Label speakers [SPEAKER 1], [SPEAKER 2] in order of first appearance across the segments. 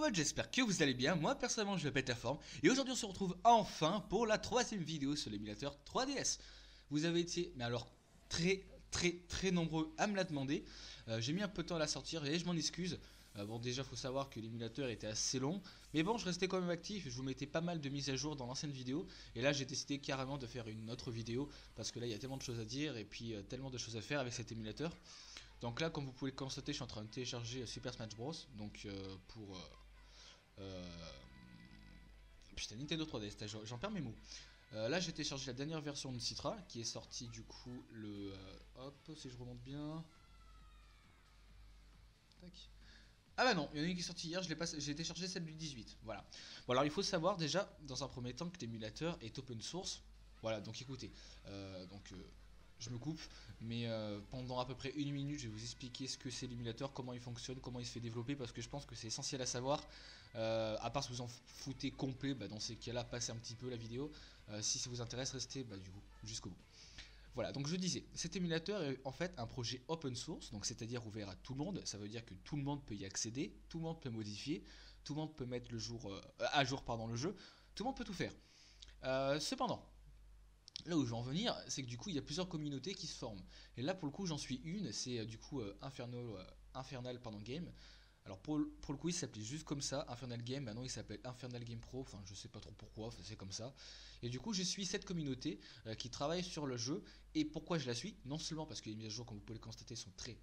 [SPEAKER 1] mode, j'espère que vous allez bien, moi personnellement je pète la forme et aujourd'hui on se retrouve enfin pour la troisième vidéo sur l'émulateur 3DS. Vous avez été, mais alors très nombreux à me la demander. J'ai mis un peu de temps à la sortir et je m'en excuse. Bon, déjà faut savoir que l'émulateur était assez long, mais bon, je restais quand même actif, je vous mettais pas mal de mises à jour dans l'ancienne vidéo et là j'ai décidé carrément de faire une autre vidéo parce que là il y a tellement de choses à dire et puis tellement de choses à faire avec cet émulateur. Donc là, comme vous pouvez le constater, je suis en train de télécharger Super Smash Bros. Donc pour putain, Nintendo 3DS, j'en perds mes mots. Là, j'ai téléchargé la dernière version de Citra qui est sortie du coup le. Hop, si je remonte bien. Tac. Ah bah non, il y en a une qui est sortie hier, j'ai téléchargé celle du 18. Voilà. Bon, alors il faut savoir déjà, dans un premier temps, que l'émulateur est open source. Voilà, donc écoutez. Je me coupe, mais pendant à peu près une minute, je vais vous expliquer ce que c'est l'émulateur, comment il fonctionne, comment il se fait développer, parce que je pense que c'est essentiel à savoir. À part si vous en foutez complet, bah, dans ces cas-là, passez un petit peu la vidéo. Si ça vous intéresse, restez du coup jusqu'au bout. Voilà, donc je disais, cet émulateur est en fait un projet open source, donc c'est-à-dire ouvert à tout le monde. Ça veut dire que tout le monde peut y accéder, tout le monde peut modifier, tout le monde peut mettre à jour le jeu, tout le monde peut tout faire. Cependant, là où je veux en venir, c'est que du coup il y a plusieurs communautés qui se forment. Et là pour le coup j'en suis une, c'est du coup Infernal Game. Alors pour le coup il s'appelait juste comme ça, Infernal Game, maintenant il s'appelle Infernal Game Pro, enfin je sais pas trop pourquoi, c'est comme ça. Et du coup je suis cette communauté qui travaille sur le jeu. Et pourquoi je la suis? Non seulement parce que les mises à jour, comme vous pouvez le constater, sont très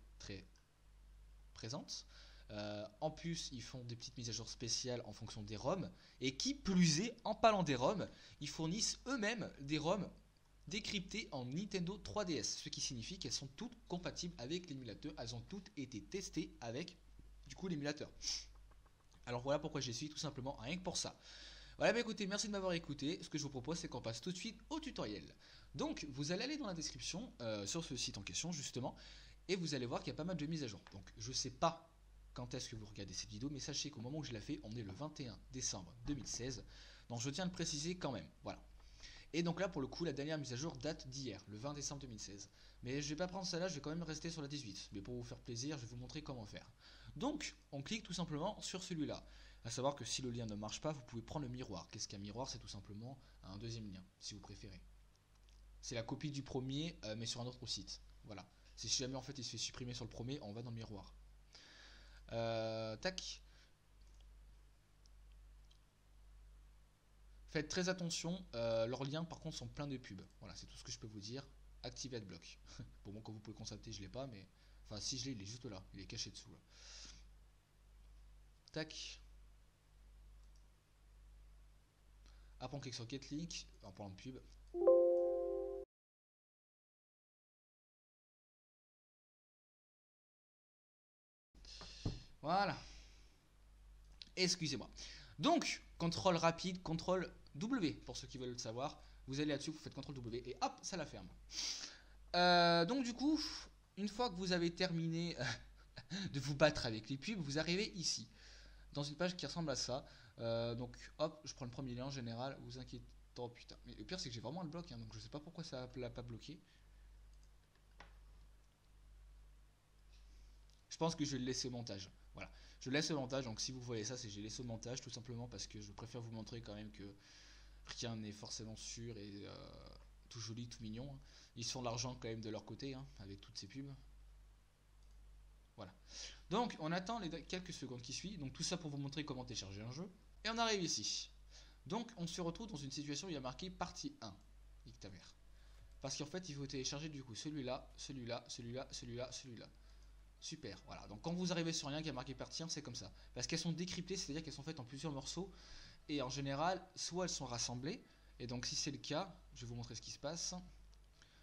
[SPEAKER 1] présentes. En plus, ils font des petites mises à jour spéciales en fonction des ROM. Et qui plus est, en parlant des ROM, ils fournissent eux-mêmes des ROM décryptées en Nintendo 3DS. Ce qui signifie qu'elles sont toutes compatibles avec l'émulateur. Elles ont toutes été testées avec, du coup, l'émulateur. Alors voilà pourquoi je les suis, tout simplement, rien que pour ça. Voilà, bah écoutez, merci de m'avoir écouté. Ce que je vous propose, c'est qu'on passe tout de suite au tutoriel. Donc, vous allez aller dans la description sur ce site en question, justement, et vous allez voir qu'il y a pas mal de mises à jour. Donc, je sais pas quand est-ce que vous regardez cette vidéo, mais sachez qu'au moment où je la fais, on est le 21 décembre 2016. Donc, je tiens à le préciser quand même. Voilà. Et donc là, pour le coup, la dernière mise à jour date d'hier, le 20 décembre 2016. Mais je vais pas prendre celle-là, je vais quand même rester sur la 18. Mais pour vous faire plaisir, je vais vous montrer comment faire. Donc, on clique tout simplement sur celui-là. A savoir que si le lien ne marche pas, vous pouvez prendre le miroir. Qu'est-ce qu'un miroir? C'est tout simplement un deuxième lien, si vous préférez. C'est la copie du premier, mais sur un autre site. Voilà. Si jamais en fait il se fait supprimer sur le premier, on va dans le miroir. Tac. Faites très attention, leurs liens par contre sont pleins de pubs. Voilà, c'est tout ce que je peux vous dire. Activez AdBlock. Bon, moi, comme vous pouvez constater, je l'ai pas, mais. Enfin, si je l'ai, il est juste là. Il est caché dessous là. Tac. Après, on clique sur Get Link en parlant de pub. Voilà. Excusez-moi. Donc, contrôle rapide, contrôle W, pour ceux qui veulent le savoir. Vous allez là-dessus, vous faites contrôle W et hop, ça la ferme. Donc du coup, une fois que vous avez terminé de vous battre avec les pubs, vous arrivez ici, dans une page qui ressemble à ça. Donc hop, je prends le premier lien en général, vous inquiétez. Oh putain, mais le pire c'est que j'ai vraiment le bloc, hein, donc je sais pas pourquoi ça l'a pas bloqué. Je pense que je vais le laisser au montage. Voilà, je laisse au montage, donc si vous voyez ça, c'est que j'ai laissé au montage, tout simplement parce que je préfère vous montrer quand même que rien n'est forcément sûr et tout joli, tout mignon. Hein. Ils se font de l'argent quand même de leur côté, hein, avec toutes ces pubs. Voilà. Donc, on attend les quelques secondes qui suivent. Donc, tout ça pour vous montrer comment télécharger un jeu. Et on arrive ici. Donc, on se retrouve dans une situation où il y a marqué partie 1. Nique ta mère. Parce qu'en fait, il faut télécharger du coup celui-là, celui-là, celui-là, celui-là, celui-là. Super, voilà. Donc, quand vous arrivez sur un lien qui a marqué partie 1, c'est comme ça. Parce qu'elles sont décryptées, c'est-à-dire qu'elles sont faites en plusieurs morceaux. Et en général, soit elles sont rassemblées. Et donc, si c'est le cas, je vais vous montrer ce qui se passe.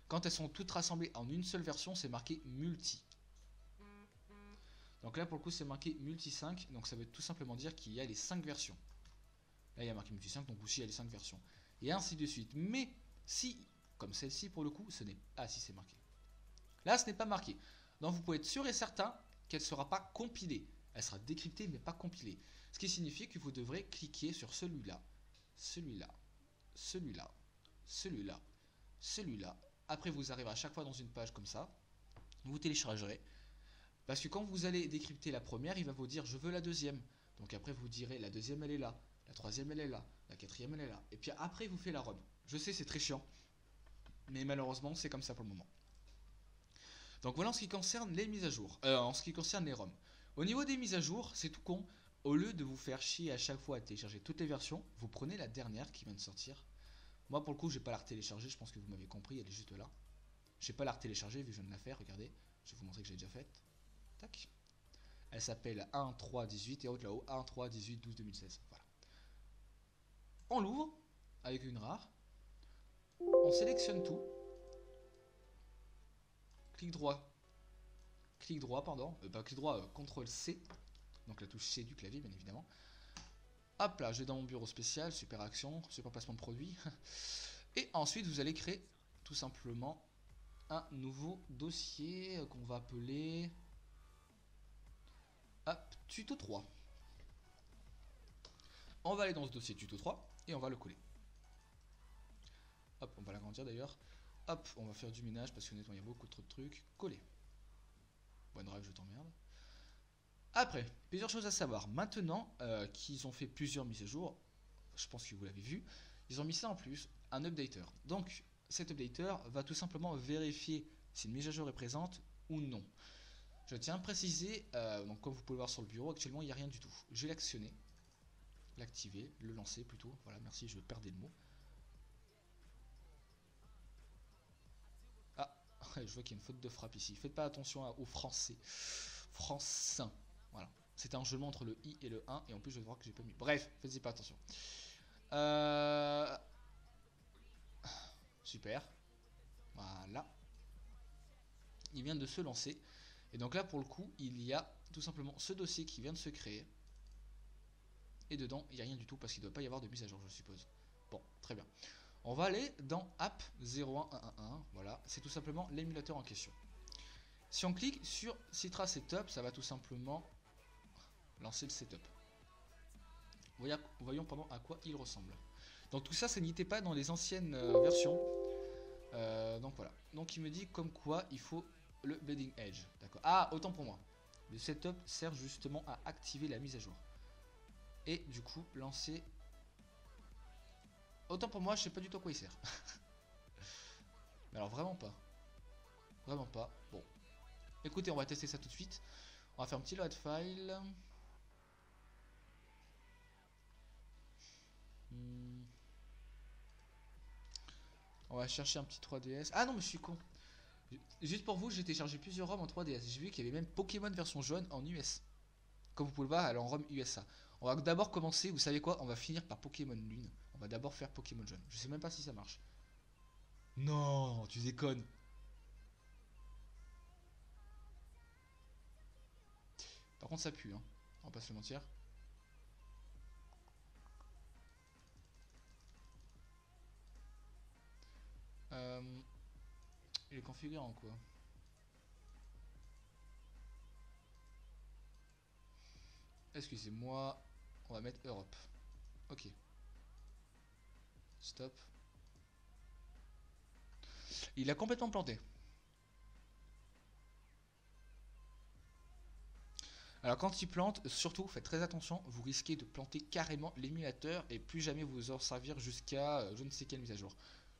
[SPEAKER 1] Quand elles sont toutes rassemblées en une seule version, c'est marqué multi. Donc là pour le coup c'est marqué multi 5, donc ça veut tout simplement dire qu'il y a les 5 versions. Là il y a marqué multi 5, donc aussi il y a les 5 versions. Et ainsi de suite. Mais si, comme celle-ci pour le coup, ce n'est... Ah si c'est marqué. Là ce n'est pas marqué. Donc vous pouvez être sûr et certain qu'elle ne sera pas compilée. Elle sera décryptée mais pas compilée. Ce qui signifie que vous devrez cliquer sur celui-là, celui-là, celui-là, celui-là, celui-là. Après vous arriverez à chaque fois dans une page comme ça. Vous téléchargerez. Parce que quand vous allez décrypter la première, il va vous dire je veux la deuxième. Donc après vous direz la deuxième elle est là, la troisième elle est là, la quatrième elle est là. Et puis après vous faites la ROM. Je sais c'est très chiant, mais malheureusement c'est comme ça pour le moment. Donc voilà en ce qui concerne les mises à jour, en ce qui concerne les ROM. Au niveau des mises à jour, c'est tout con. Au lieu de vous faire chier à chaque fois à télécharger toutes les versions, vous prenez la dernière qui vient de sortir. Moi pour le coup je vais pas la retélécharger, je pense que vous m'avez compris, elle est juste là. Je vais pas la retélécharger vu que je viens de la faire, regardez. Je vais vous montrer que j'ai déjà faite. Tac. Elle s'appelle 1.3.18 et haute là-haut 1.3.18.12.2016. Voilà. On l'ouvre avec une rare. On sélectionne tout. Clic droit. Clic droit, pardon. Pas clic droit, CTRL C. Donc la touche C du clavier, bien évidemment. Hop là, je vais dans mon bureau spécial, super action, super placement de produit. Et ensuite, vous allez créer tout simplement un nouveau dossier qu'on va appeler hop, tuto 3. On va aller dans ce dossier tuto 3 et on va le coller. Hop, on va l'agrandir d'ailleurs. Hop, on va faire du ménage parce que honnêtement il y a beaucoup trop de trucs. Coller. OneDrive, je t'emmerde. Après, plusieurs choses à savoir. Maintenant qu'ils ont fait plusieurs mises à jour, je pense que vous l'avez vu, ils ont mis ça en plus, un updater. Donc cet updater va tout simplement vérifier si une mise à jour est présente ou non. Je tiens à préciser, donc comme vous pouvez le voir sur le bureau, actuellement il n'y a rien du tout. Je vais l'actionner, l'activer, le lancer plutôt. Voilà, merci, je perdais le mot. Ah, je vois qu'il y a une faute de frappe ici. Faites pas attention au français. Francin. Voilà. C'était un jeu entre le I et le 1. Et en plus, je vais voir que j'ai pas mis. Bref, faites-y pas attention. Super. Voilà. Il vient de se lancer. Et donc là, pour le coup, il y a tout simplement ce dossier qui vient de se créer. Et dedans, il n'y a rien du tout parce qu'il ne doit pas y avoir de mise à jour, je suppose. Bon, très bien. On va aller dans App 01111. Voilà, c'est tout simplement l'émulateur en question. Si on clique sur Citra Setup, ça va tout simplement lancer le setup. Voyons à quoi il ressemble. Donc tout ça, ça n'était pas dans les anciennes versions. Donc voilà. Donc il me dit comme quoi il faut le Bleeding Edge. D'accord. Ah, autant pour moi. Le setup sert justement à activer la mise à jour. Et du coup, lancer... Autant pour moi, je sais pas du tout à quoi il sert. Mais alors vraiment pas. Vraiment pas. Bon. Écoutez, on va tester ça tout de suite. On va faire un petit load file. On va chercher un petit 3DS. Ah non, mais je suis con. Juste pour vous, j'ai téléchargé plusieurs ROM en 3DS. J'ai vu qu'il y avait même Pokémon version jaune en US. Comme vous pouvez le voir, elle est en ROM USA. On va d'abord commencer, vous savez quoi? On va finir par Pokémon Lune. On va d'abord faire Pokémon jaune. Je sais même pas si ça marche. Non, tu déconnes. Par contre, ça pue, hein. On va pas se mentir. Il est configuré en quoi? Excusez-moi. On va mettre Europe. Ok. Stop. Il a complètement planté. Alors quand il plante, surtout faites très attention, vous risquez de planter carrément l'émulateur et plus jamais vous en servir jusqu'à je ne sais quelle mise à jour.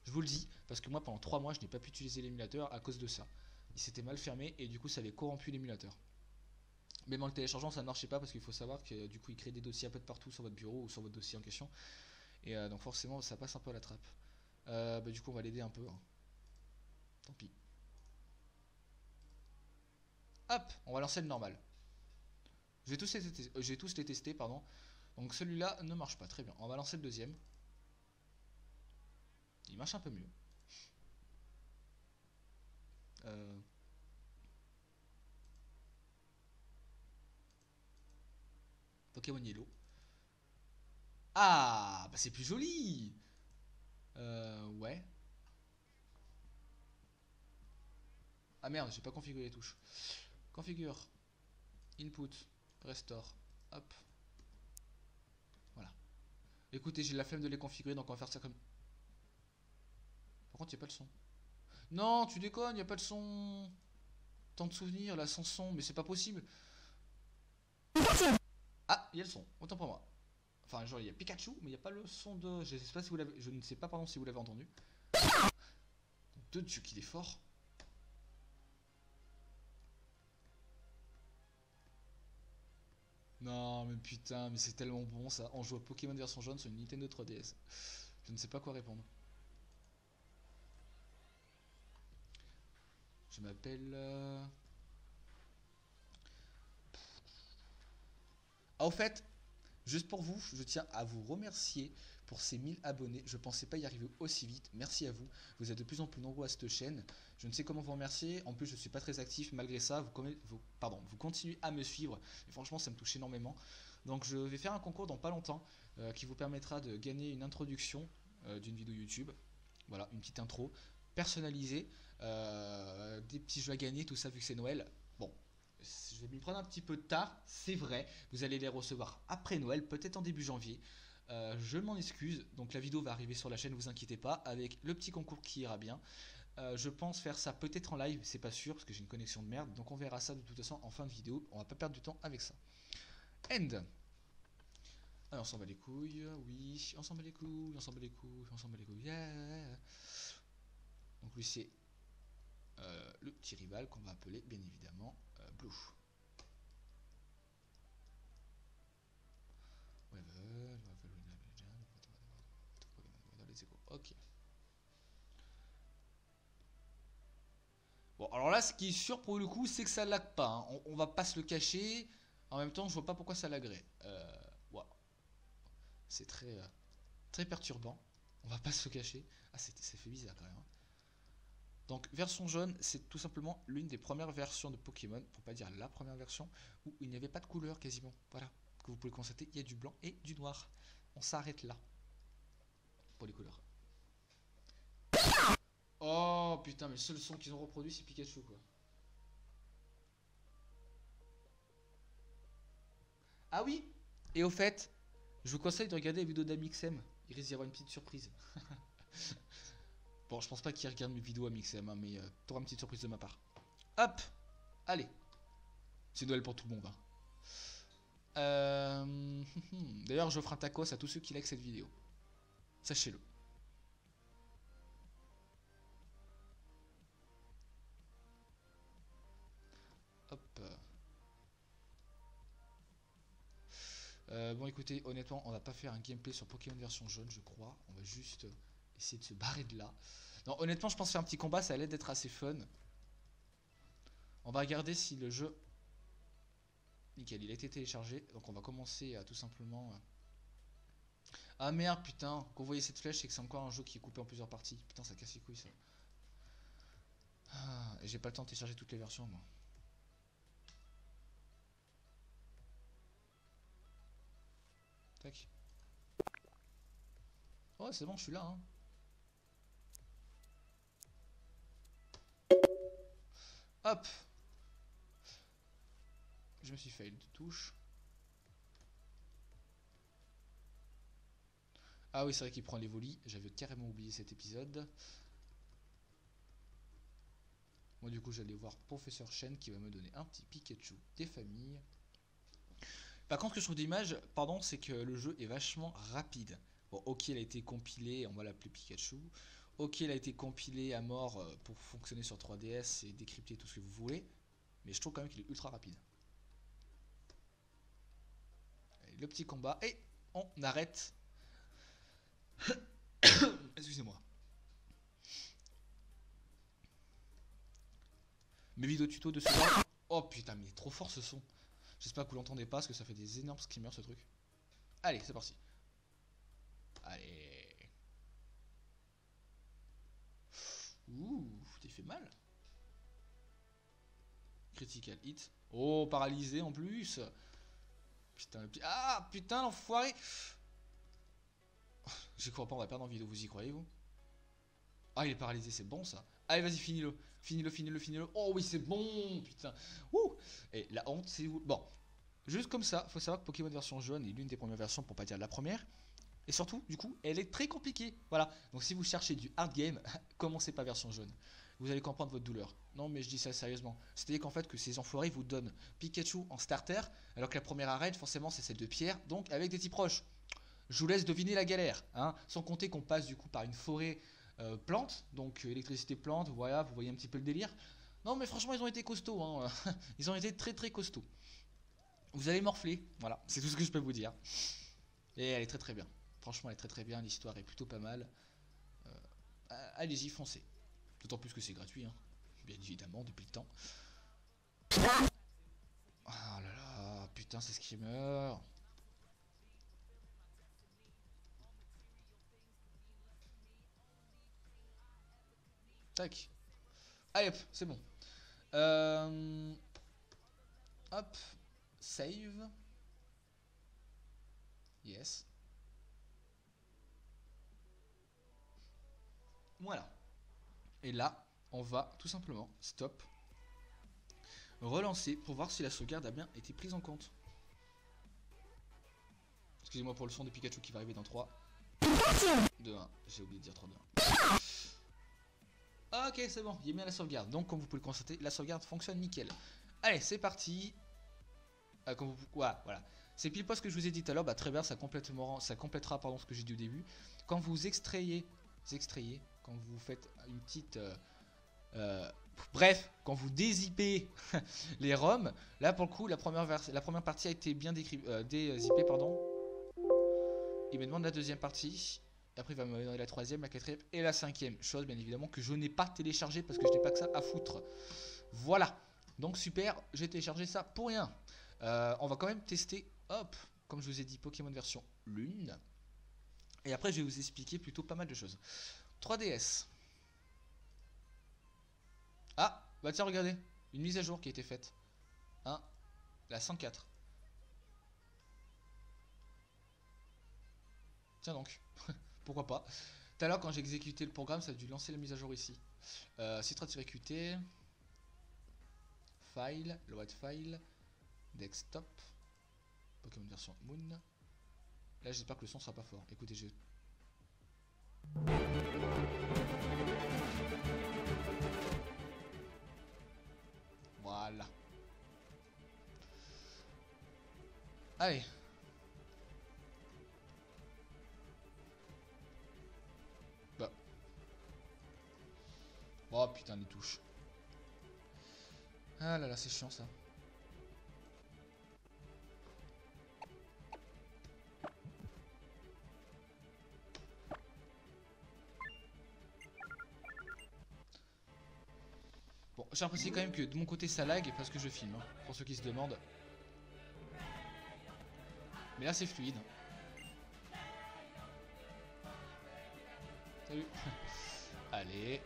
[SPEAKER 1] Je vous le dis, parce que moi pendant 3 mois je n'ai pas pu utiliser l'émulateur à cause de ça. Il s'était mal fermé et du coup ça avait corrompu l'émulateur. Même en le téléchargeant ça ne marchait pas parce qu'il faut savoir que du coup il crée des dossiers un peu de partout sur votre bureau ou sur votre dossier en question. Et donc forcément ça passe un peu à la trappe. Du coup on va l'aider un peu. Hein. Tant pis. Hop, on va lancer le normal. Je vais tous les tester, pardon. Donc celui-là ne marche pas, très bien. On va lancer le deuxième. Il marche un peu mieux. Pokémon Yellow. Ah, bah c'est plus joli. Ouais. Ah merde, j'ai pas configuré les touches. Configure. Input. Restore. Hop. Voilà. Écoutez, j'ai la flemme de les configurer, donc on va faire ça comme... Par contre, il n'y a pas de son. Non, tu déconnes, il n'y a pas de son. Tant de souvenirs, là, sans son, mais c'est pas possible. Ah, il y a le son, autant pour moi. Enfin, genre, il y a Pikachu, mais il n'y a pas le son de... Je sais pas si vous l'avez... Je ne sais pas, pardon, si vous l'avez entendu. De Dieu qu'il est fort. Non, mais putain, mais c'est tellement bon ça. On joue à Pokémon version jaune sur une Nintendo 3DS. Je ne sais pas quoi répondre. Je m'appelle... Ah, au fait, juste pour vous, je tiens à vous remercier pour ces 1000 abonnés. Je pensais pas y arriver aussi vite. Merci à vous. Vous êtes de plus en plus nombreux à cette chaîne. Je ne sais comment vous remercier. En plus, je suis pas très actif. Malgré ça, vous continuez à me suivre. Et franchement, ça me touche énormément. Donc, je vais faire un concours dans pas longtemps qui vous permettra de gagner une introduction d'une vidéo YouTube. Voilà, une petite intro personnalisée. Des petits jeux à gagner, tout ça vu que c'est Noël. Bon, je vais m'y prendre un petit peu tard, c'est vrai. Vous allez les recevoir après Noël, peut-être en début janvier. Je m'en excuse, donc la vidéo va arriver sur la chaîne, vous inquiétez pas, avec le petit concours qui ira bien. Je pense faire ça peut-être en live, c'est pas sûr, parce que j'ai une connexion de merde, donc on verra ça de toute façon en fin de vidéo, on va pas perdre du temps avec ça. End. Alors on s'en bat les couilles, oui, on s'en bat les couilles, on s'en bat les couilles, on s'en bat les couilles, yeah. Donc lui c'est le petit rival qu'on va appeler bien évidemment Blue. Ok. Bon, alors là, ce qui est sûr pour le coup, c'est que ça lag pas. Hein. On va pas se le cacher. En même temps, je vois pas pourquoi ça laguerait. Ouais. C'est très perturbant. On va pas se le cacher. Ah, ça fait bizarre quand même. Hein. Donc, version jaune, c'est tout simplement l'une des premières versions de Pokémon, pour pas dire la première version, où il n'y avait pas de couleur quasiment. Voilà. Que vous pouvez constater, il y a du blanc et du noir. On s'arrête là. Pour les couleurs. Oh putain, mais le seul son qu'ils ont reproduit, c'est Pikachu quoi. Ah oui. Et au fait, je vous conseille de regarder la vidéo d'Amixem. Il risque d'y avoir une petite surprise. Bon, je pense pas qu'il regarde mes vidéos Amixem, hein, mais t'auras une petite surprise de ma part. Hop. Allez. C'est Noël pour tout le monde. Hein. D'ailleurs, j'offre un tacos à tous ceux qui like cette vidéo. Sachez-le. Hop. Bon écoutez, honnêtement, on va pas faire un gameplay sur Pokémon version jaune, je crois. On va juste essayer de se barrer de là. Non, honnêtement, je pense faire un petit combat, ça allait d'être assez fun. On va regarder si le jeu... Nickel, il a été téléchargé. Donc on va commencer à tout simplement... Ah merde, putain, quand vous voyez cette flèche, c'est que c'est encore un jeu qui est coupé en plusieurs parties. Putain, ça casse les couilles ça. Ah, et j'ai pas le temps de télécharger toutes les versions, moi. Tac. Oh, c'est bon, je suis là, hein. Hop. Je me suis fail de touche. Ah oui, c'est vrai qu'il prend les volis. J'avais carrément oublié cet épisode. Moi, du coup, j'allais voir Professeur Chen qui va me donner un petit Pikachu des familles. Par contre, ce que je trouve d'image, pardon, c'est que le jeu est vachement rapide. Bon, ok, il a été compilé, on va l'appeler Pikachu. Ok, il a été compilé à mort pour fonctionner sur 3DS et décrypter tout ce que vous voulez. Mais je trouve quand même qu'il est ultra rapide. Allez, le petit combat. Et on arrête. Excusez-moi. Mes vidéos tuto de ce genre. Oh putain, mais il est trop fort ce son. J'espère que vous l'entendez pas parce que ça fait des énormes screamers ce truc. Allez, c'est parti. Allez. Ouh, t'es fait mal. Critical hit. Oh, paralysé en plus. Putain, le petit... Ah, putain, l'enfoiré. J'y crois pas, on va perdre en vidéo, vous y croyez, vous? Ah, il est paralysé, c'est bon ça. Allez, vas-y, finis-le. Finis-le, finis-le, finis-le. Oh oui, c'est bon, putain. Ouh. Et la honte, c'est où? Bon, juste comme ça, faut savoir que Pokémon version jaune est l'une des premières versions, pour pas dire la première. Et surtout, du coup, elle est très compliquée. Voilà. Donc si vous cherchez du hard game, commencez pas version jaune. vous allez comprendre votre douleur. Non, mais je dis ça sérieusement. C'est-à-dire qu'en fait, que ces enfoirés vous donnent Pikachu en starter, alors que la première arène, forcément, c'est celle de pierre, donc avec des types proches. Je vous laisse deviner la galère, hein. Sans compter qu'on passe du coup par une forêt plante, donc électricité plante, voilà, vous voyez un petit peu le délire. Non, mais franchement, ils ont été costauds, hein. Ils ont été très très costauds. Vous allez morfler, voilà, c'est tout ce que je peux vous dire. Et elle est très très bien. Franchement, elle est très très bien, l'histoire est plutôt pas mal. Allez-y, foncez. D'autant plus que c'est gratuit, hein. Bien évidemment, depuis le temps. Oh là là, putain, c'est Screamer. Tac. Allez hop, c'est bon. Hop. Save. Yes. Voilà. Et là, on va tout simplement stop. Relancer pour voir si la sauvegarde a bien été prise en compte. Excusez-moi pour le son de Pikachu qui va arriver dans 3, 2, 1. J'ai oublié de dire 3, 2, 1. Ok, c'est bon, il y a bien la sauvegarde. Donc, comme vous pouvez le constater, la sauvegarde fonctionne nickel. Allez, c'est parti. Voilà. C'est pile pas ce que je vous ai dit tout à l'heure. Bah, très bien, ça complétera ce que j'ai dit au début. Quand vous extrayez, quand vous faites une petite... bref, quand vous dézippez les ROM, là pour le coup, la première partie a été bien dézippée, pardon. Il me demande la deuxième partie. Après, il va me donner la troisième, la quatrième et la cinquième. Chose, bien évidemment, que je n'ai pas téléchargé parce que je n'ai pas que ça à foutre. Voilà. Donc, super. J'ai téléchargé ça pour rien. On va quand même tester, hop, comme je vous ai dit, Pokémon version Lune. Et après, je vais vous expliquer plutôt pas mal de choses. 3DS. Ah, bah tiens, regardez. Une mise à jour qui a été faite. Hein, la 104. Tiens donc. Pourquoi pas. Tout à l'heure, quand j'ai exécuté le programme, ça a dû lancer la mise à jour ici. Citra-QT. File. Load file. Desktop. Pokémon version Moon. Là, j'espère que le son sera pas fort. Écoutez, je... Voilà. Allez. Bah. Oh putain, les touches. Ah là là, c'est chiant ça. Bon, j'ai l'impression quand même que de mon côté ça lag parce que je filme, hein, pour ceux qui se demandent. Mais là c'est fluide. Salut. Allez.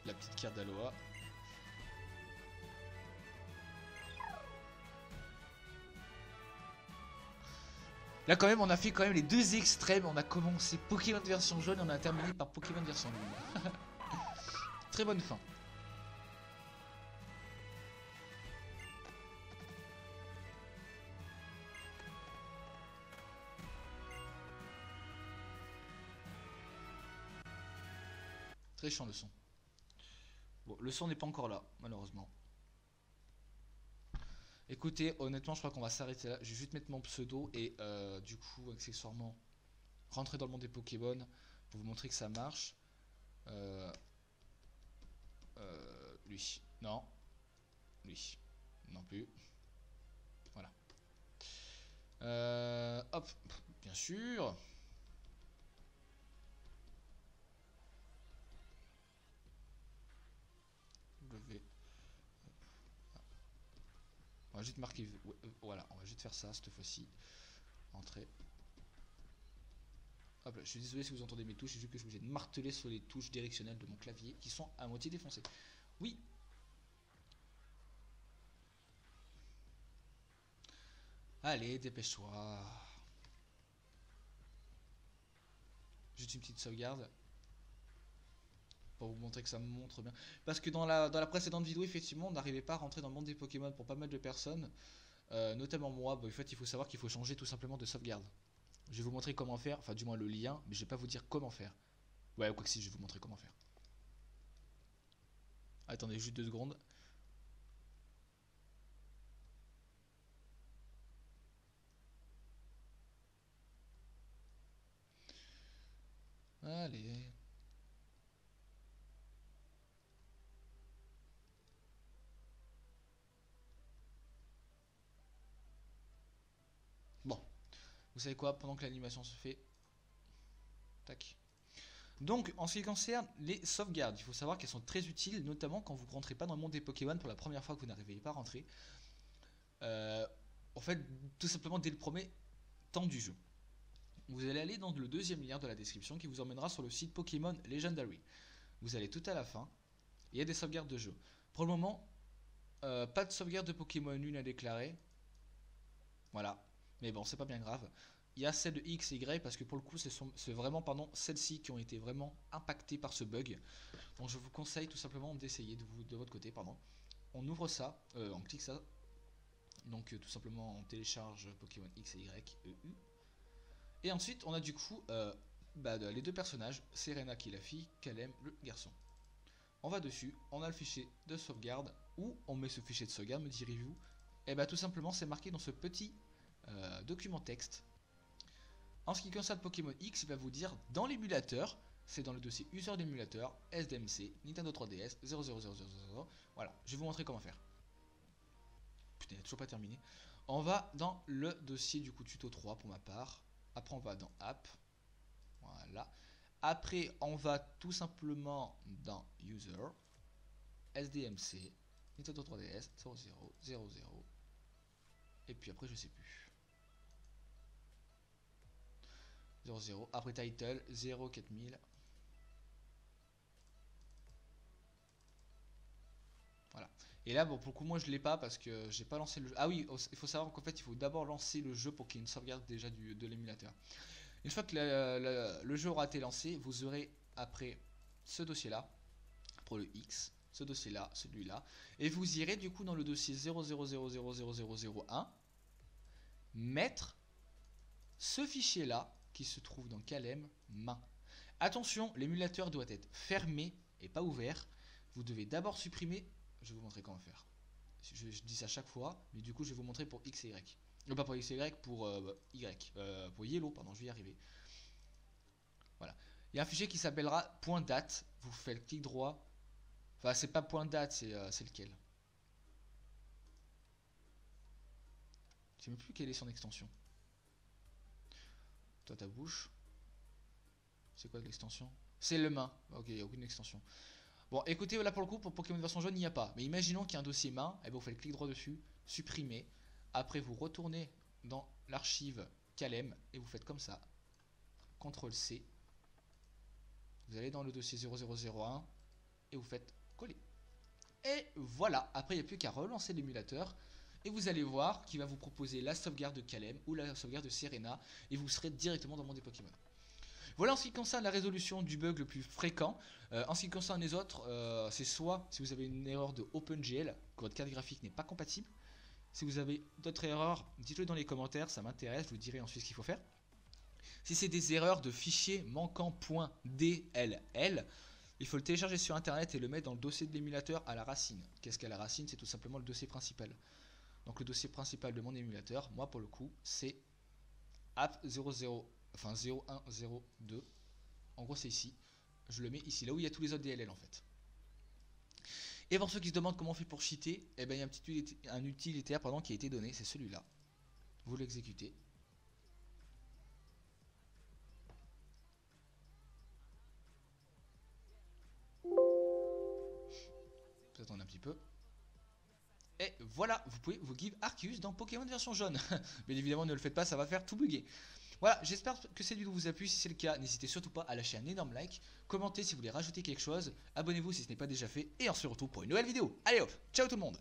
[SPEAKER 1] La petite carte d'Aloha. Là quand même on a fait quand même les deux extrêmes. On a commencé Pokémon version jaune et on a terminé par Pokémon version lune. Très bonne fin. Très chiant le son. Bon, le son n'est pas encore là, malheureusement. Écoutez, honnêtement, je crois qu'on va s'arrêter là. Je vais juste mettre mon pseudo et du coup, accessoirement, rentrer dans le monde des Pokémon pour vous montrer que ça marche. Lui. Non. Lui. Non plus. Voilà. Hop. Bien sûr. W. On va juste marquer. Voilà, on va juste faire ça cette fois-ci. Entrée. Hop là, je suis désolé si vous entendez mes touches, c'est juste que je suis obligé de marteler sur les touches directionnelles de mon clavier qui sont à moitié défoncées. Oui. Allez, dépêche-toi. Juste une petite sauvegarde. Pour vous montrer que ça me montre bien. Parce que dans la précédente vidéo, effectivement, on n'arrivait pas à rentrer dans le monde des Pokémon pour pas mal de personnes. Notamment moi. Bon, en fait, il faut savoir qu'il faut changer tout simplement de sauvegarde. Je vais vous montrer comment faire, enfin du moins le lien, mais je vais pas vous dire comment faire. Ouais, quoi que si, je vais vous montrer comment faire. Attendez juste 2 secondes. Allez. Bon, vous savez quoi, pendant que l'animation se fait. Tac. Donc, en ce qui concerne les sauvegardes, il faut savoir qu'elles sont très utiles, notamment quand vous ne rentrez pas dans le monde des Pokémon pour la première fois que vous n'arrivez pas à rentrer. En fait, tout simplement dès le premier temps du jeu. Vous allez aller dans le deuxième lien de la description qui vous emmènera sur le site Pokémon Legendary. Vous allez tout à la fin, il y a des sauvegardes de jeu. Pour le moment, pas de sauvegarde de Pokémon 1 à déclarer. Voilà, mais bon, c'est pas bien grave. Il y a celles de X et Y parce que pour le coup, c'est vraiment celles-ci qui ont été vraiment impactées par ce bug. Donc je vous conseille tout simplement d'essayer de votre côté. On ouvre ça, on clique ça. Donc tout simplement on télécharge Pokémon X et Y, EU. Et ensuite on a du coup les deux personnages, Serena qui est la fille, Calem le garçon. On va dessus, on a le fichier de sauvegarde, où on met ce fichier de sauvegarde, me direz-vous. Et bah tout simplement c'est marqué dans ce petit document texte. En ce qui concerne Pokémon X, il va vous dire dans l'émulateur, c'est dans le dossier user d'émulateur, SDMC, Nintendo 3DS, 00000. Voilà, je vais vous montrer comment faire. Putain, il n'est toujours pas terminé. On va dans le dossier du coup tuto 3 pour ma part. Après on va dans App. Voilà. Après on va tout simplement dans User, SDMC, Nintendo 3DS, 0000. Et puis après je sais plus. 00. Après Title, 04000. Voilà. Et là, bon, pour le coup, moi je l'ai pas parce que j'ai pas lancé le jeu. Ah oui, il faut savoir qu'en fait, il faut d'abord lancer le jeu pour qu'il y ait une sauvegarde déjà de l'émulateur. Une fois que le jeu aura été lancé, vous aurez après ce dossier-là, pour le X, ce dossier-là, celui-là, et vous irez du coup dans le dossier 0000001, mettre ce fichier-là qui se trouve dans Calem main. Attention, l'émulateur doit être fermé et pas ouvert. Vous devez d'abord supprimer. Je vais vous montrer comment faire. Je dis ça à chaque fois, mais du coup je vais vous montrer pour X et Y. Pas pour X et Y, pour Y. Pour Yellow, pardon, je vais y arriver. Voilà. Il y a un fichier qui s'appellera .date. Vous faites clic droit. Enfin, c'est pas .date, c'est lequel? Je sais même plus quelle est son extension. Toi, ta bouche. C'est quoi l'extension? C'est le main. Ok, il n'y a aucune extension. Bon, écoutez, là pour le coup, pour Pokémon version jaune, il n'y a pas. Mais imaginons qu'il y a un dossier main, et bien vous faites clic droit dessus, supprimer. Après, vous retournez dans l'archive Calem et vous faites comme ça. CTRL-C. Vous allez dans le dossier 0001 et vous faites coller. Et voilà, après il n'y a plus qu'à relancer l'émulateur. Et vous allez voir qu'il va vous proposer la sauvegarde de Calem ou la sauvegarde de Serena. Et vous serez directement dans le monde des Pokémon. Voilà en ce qui concerne la résolution du bug le plus fréquent. En ce qui concerne les autres, c'est soit si vous avez une erreur de OpenGL, que votre carte graphique n'est pas compatible. Si vous avez d'autres erreurs, dites-le dans les commentaires, ça m'intéresse, je vous dirai ensuite ce qu'il faut faire. Si c'est des erreurs de fichiers manquant .dll, il faut le télécharger sur internet et le mettre dans le dossier de l'émulateur à la racine. Qu'est-ce qu'à la racine? C'est tout simplement le dossier principal. Donc le dossier principal de mon émulateur, moi pour le coup, c'est app0102. En gros c'est ici. Je le mets ici, là où il y a tous les autres DLL en fait. Et pour ceux qui se demandent comment on fait pour cheater, eh ben, il y a un utilitaire qui a été donné, c'est celui-là. Vous l'exécutez. Vous attendez un petit peu. Et voilà, vous pouvez vous give Arceus dans Pokémon version jaune. Bien évidemment, ne le faites pas, ça va faire tout bugger. Voilà, j'espère que cette vidéo vous a plu. Si c'est le cas, n'hésitez surtout pas à lâcher un énorme like, commentez si vous voulez rajouter quelque chose, abonnez-vous si ce n'est pas déjà fait, et on se retrouve pour une nouvelle vidéo. Allez hop, ciao tout le monde!